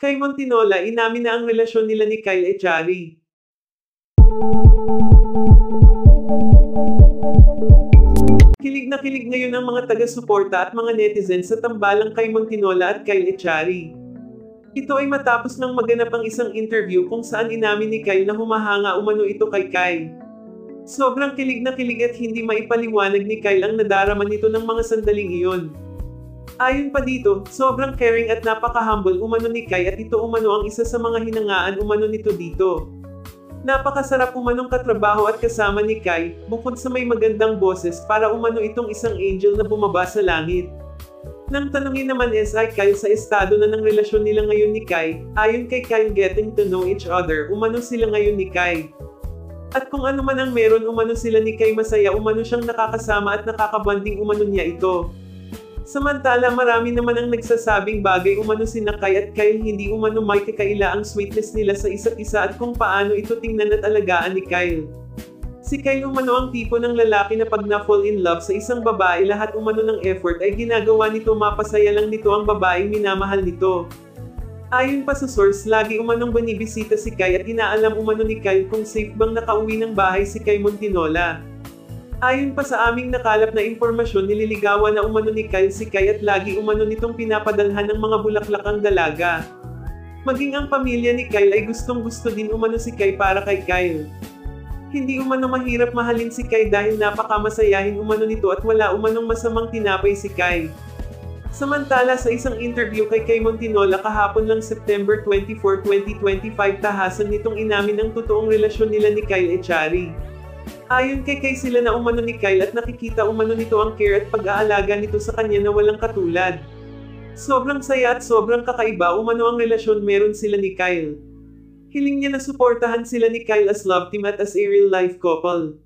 Kay Montinola inamin na ang relasyon nila ni Kyle Echari. Kilig na kilig ngayon ang mga taga-suporta at mga netizens sa tambalang kay Montinola at Kyle Echari. Ito ay matapos nang maganap ang isang interview kung saan inamin ni Kyle na humahanga umano ito kay Kyle. Sobrang kilig na kilig at hindi maipaliwanag ni Kyle ang nadarama nito ng mga sandaling iyon. Ayon pa dito, sobrang caring at napaka-humble umano ni Kyle at ito umano ang isa sa mga hinangaan umano nito dito. Napakasarap umanong katrabaho at kasama ni Kyle, bukod sa may magandang boses para umano itong isang angel na bumaba sa langit. Nang tanungin naman SI Kyle sa estado na ng relasyon nila ngayon ni Kyle, ayon kay Kyle getting to know each other umano sila ngayon ni Kyle. At kung ano man ang meron umano sila ni Kyle masaya umano siyang nakakasama at nakakabanding umano niya ito. Samantala marami naman ang nagsasabing bagay umano sina Kyle at Kyle hindi umano may kakaila ang sweetness nila sa isa't isa at kung paano ito tingnan at alagaan ni Kyle. Si Kyle umano ang tipo ng lalaki na pag na-fall in love sa isang babae lahat umano ng effort ay ginagawa nito mapasaya lang nito ang babaeng minamahal nito. Ayon pa sa source lagi umanong binibisita si Kyle at inaalam umano ni Kyle kung safe bang nakauwi ng bahay si Kyle Montinola. Ayon pa sa aming nakalap na impormasyon nililigawan na umano ni Kyle si Kyle at lagi umano nitong pinapadalhan ng mga bulaklak ang dalaga. Maging ang pamilya ni Kyle ay gustong gusto din umano si Kyle para kay Kyle. Hindi umano mahirap mahalin si Kyle dahil napakamasayahin umano nito at wala umanong masamang tinapay si Kyle. Samantala sa isang interview kay Montinola kahapon lang September 24, 2025 tahasan nitong inamin ang totoong relasyon nila ni Kyle Echari. Ayon kay sila na umano ni Kyle at nakikita umano nito ang care at pag-aalaga nito sa kanya na walang katulad. Sobrang saya at sobrang kakaiba umano ang relasyon meron sila ni Kyle. Hiling niya na suportahan sila ni Kyle as love team at as a real life couple.